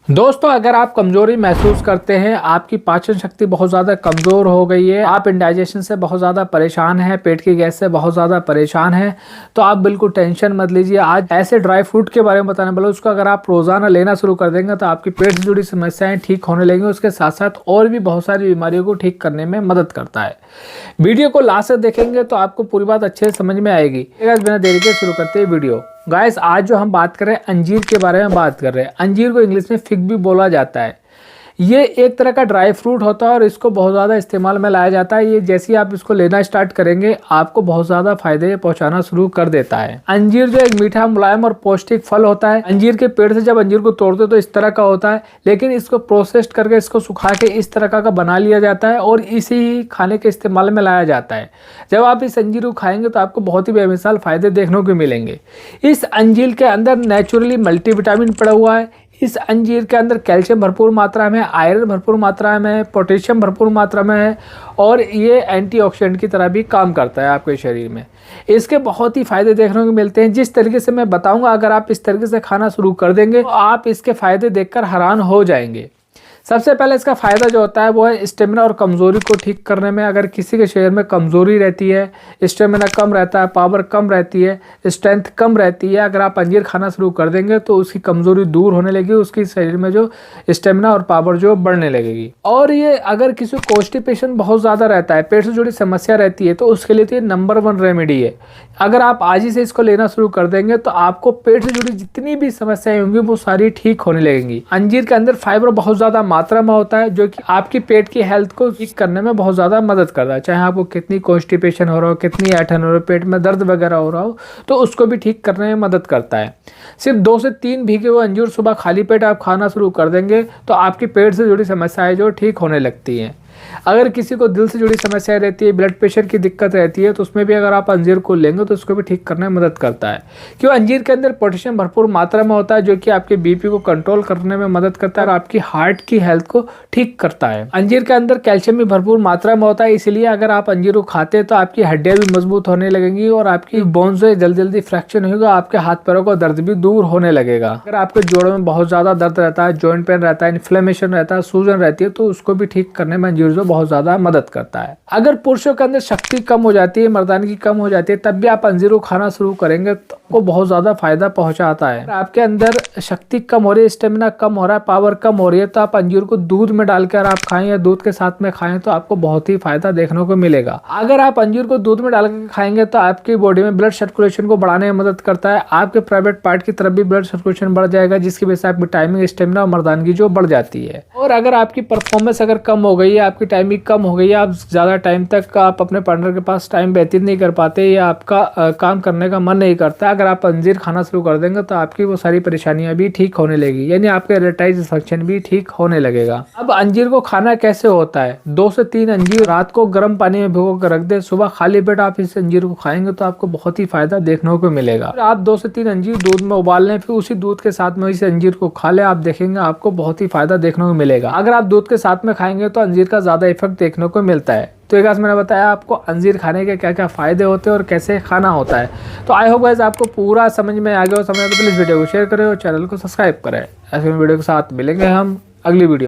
दोस्तों, अगर आप कमज़ोरी महसूस करते हैं, आपकी पाचन शक्ति बहुत ज़्यादा कमज़ोर हो गई है, आप इंडाइजेशन से बहुत ज़्यादा परेशान हैं, पेट की गैस से बहुत ज़्यादा परेशान हैं, तो आप बिल्कुल टेंशन मत लीजिए। आज ऐसे ड्राई फ्रूट के बारे में बताने वाला हूं, उसको अगर आप रोज़ाना लेना शुरू कर देंगे तो आपकी पेट से जुड़ी समस्याएं ठीक होने लगेंगी। उसके साथ साथ और भी बहुत सारी बीमारियों को ठीक करने में मदद करता है। वीडियो को लास्ट तक देखेंगे तो आपको पूरी बात अच्छे से समझ में आएगी। बिना देरी के शुरू करते हैं वीडियो। गाइस, आज जो हम बात कर रहे हैं अंजीर के बारे में बात कर रहे हैं। अंजीर को इंग्लिश में फिग भी बोला जाता है। ये एक तरह का ड्राई फ्रूट होता है और इसको बहुत ज़्यादा इस्तेमाल में लाया जाता है। ये जैसे ही आप इसको लेना स्टार्ट करेंगे, आपको बहुत ज़्यादा फायदे पहुंचाना शुरू कर देता है। अंजीर जो एक मीठा, मुलायम और पौष्टिक फल होता है। अंजीर के पेड़ से जब अंजीर को तोड़ते तो इस तरह का होता है, लेकिन इसको प्रोसेस्ड करके, इसको सुखा के इस तरह का बना लिया जाता है और इसी ही खाने के इस्तेमाल में लाया जाता है। जब आप इस अंजीर को खाएंगे तो आपको बहुत ही बेमिसाल फायदे देखने को मिलेंगे। इस अंजीर के अंदर नेचुरली मल्टीविटामिन पड़ा हुआ है। इस अंजीर के अंदर कैल्शियम भरपूर मात्रा में, आयरन भरपूर मात्रा में, पोटेशियम भरपूर मात्रा में है और ये एंटीऑक्सीडेंट की तरह भी काम करता है आपके शरीर में। इसके बहुत ही फायदे देखने को मिलते हैं। जिस तरीके से मैं बताऊंगा, अगर आप इस तरीके से खाना शुरू कर देंगे तो आप इसके फायदे देखकर हैरान हो जाएंगे। सबसे पहले इसका फ़ायदा जो होता है वो है स्टेमिना और कमज़ोरी को ठीक करने में। अगर किसी के शरीर में कमज़ोरी रहती है, स्टेमिना कम रहता है, पावर कम रहती है, स्ट्रेंथ कम रहती है, अगर आप अंजीर खाना शुरू कर देंगे तो उसकी कमज़ोरी दूर होने लगेगी, उसकी शरीर में जो स्टेमिना और पावर जो बढ़ने लगेगी। और ये अगर किसी को कॉन्स्टिपेशन बहुत ज़्यादा रहता है, पेट से जुड़ी समस्या रहती है, तो उसके लिए तो ये नंबर 1 रेमेडी है। अगर आप आज ही से इसको लेना शुरू कर देंगे तो आपको पेट से जुड़ी जितनी भी समस्याएं होंगी वो सारी ठीक होने लगेंगी। अंजीर के अंदर फाइबर बहुत ज़्यादा मात्रा में होता है, जो कि आपकी पेट की हेल्थ को ठीक करने में बहुत ज़्यादा मदद करता है। चाहे आपको कितनी कॉन्स्टिपेशन हो रहा हो, कितनी ऐंठन हो रहा हो, पेट में दर्द वगैरह हो रहा हो, तो उसको भी ठीक करने में मदद करता है। सिर्फ 2 से 3 भीगे हुए अंजीर सुबह खाली पेट आप खाना शुरू कर देंगे तो आपकी पेट से जुड़ी समस्याएं जो ठीक होने लगती हैं। अगर किसी को दिल से जुड़ी समस्या रहती है, ब्लड प्रेशर की दिक्कत रहती है, तो उसमें भी अगर आप अंजीर को लेंगे तो उसको भी ठीक करने में मदद करता है। क्यों? अंजीर के अंदर पोटेशियम भरपूर मात्रा में होता है, जो कि आपके बीपी को कंट्रोल करने में मदद करता है और आपकी हार्ट की हेल्थ को ठीक करता है। अंजीर के अंदर कैल्शियम भी भरपूर मात्रा में होता है, इसलिए अगर आप अंजीर को खाते हैं तो आपकी हड्डियां भी मजबूत होने लगेंगी और आपकी बोन्स जो जल्दी जल्दी फ्रैक्चर होगा, आपके हाथ पैरों का दर्द भी दूर होने लगेगा। अगर आपके जोड़ों में बहुत ज्यादा दर्द रहता है, जॉइंट पेन रहता है, इन्फ्लेमेशन रहता है, सूजन रहती है, तो उसको भी ठीक करने में अंजीर जो बहुत ज्यादा मदद करता है। अगर पुरुषों के अंदर शक्ति कम हो जाती है, मर्दानगी कम हो जाती है, तब भी आप अंजीर को खाना शुरू करेंगे तो वो बहुत ज्यादा फायदा पहुंचाता है। अगर आपके अंदर शक्ति कम हो रही है, स्टेमिना कम हो रहा है, पावर कम हो रही है, तो आप अंजीर को दूध में डालकर आप खाएं या दूध के साथ में खाएं तो आपको बहुत ही फायदा देखने को मिलेगा। अगर आप अंजीर को दूध में डालकर खाएंगे तो आपकी बॉडी में ब्लड सर्कुलेशन को बढ़ाने में मदद करता है। आपके प्राइवेट पार्ट की तरफ भी ब्लड सर्कुलेशन बढ़ जाएगा, जिसकी वजह से आपकी टाइमिंग, स्टेमिना और मर्दानगी जो बढ़ जाती है। और अगर आपकी परफॉर्मेंस अगर कम हो गई है, आपकी टाइमिंग कम हो गई है, आप ज़्यादा टाइम तक आप अपने पार्टनर के पास टाइम व्यतीत नहीं कर पाते या आपका काम करने का मन नहीं करता, अगर आप अंजीर खाना शुरू कर देंगे तो आपकी वो सारी परेशानियां भी ठीक होने लगेगी, यानी आपका इरेक्टाइल डिसफंक्शन भी ठीक होने लगेगा। अब अंजीर को खाना कैसे होता है? 2 से 3 अंजीर रात को गर्म पानी में भिगो कर रख दे, सुबह खाली पेट आप इस अंजीर को खाएंगे तो आपको बहुत ही फायदा देखने को मिलेगा। आप 2 से 3 अंजीर दूध में उबाल लें, फिर उसी दूध के साथ में इस अंजीर को खा ले, आप देखेंगे आपको बहुत ही फायदा देखने को मिलेगा। अगर आप दूध के साथ में खाएंगे तो अंजीर का ज्यादा इफेक्ट देखने को मिलता है। तो एक मैंने बताया आपको अंजीर खाने के क्या क्या फायदे होते हैं और कैसे खाना होता है। तो आई होप गाइस आपको पूरा समझ में आ गया हो। समझ तो प्लीज वीडियो को शेयर करें और चैनल को सब्सक्राइब करें। ऐसे वीडियो के साथ मिलेंगे हम अगली वीडियो।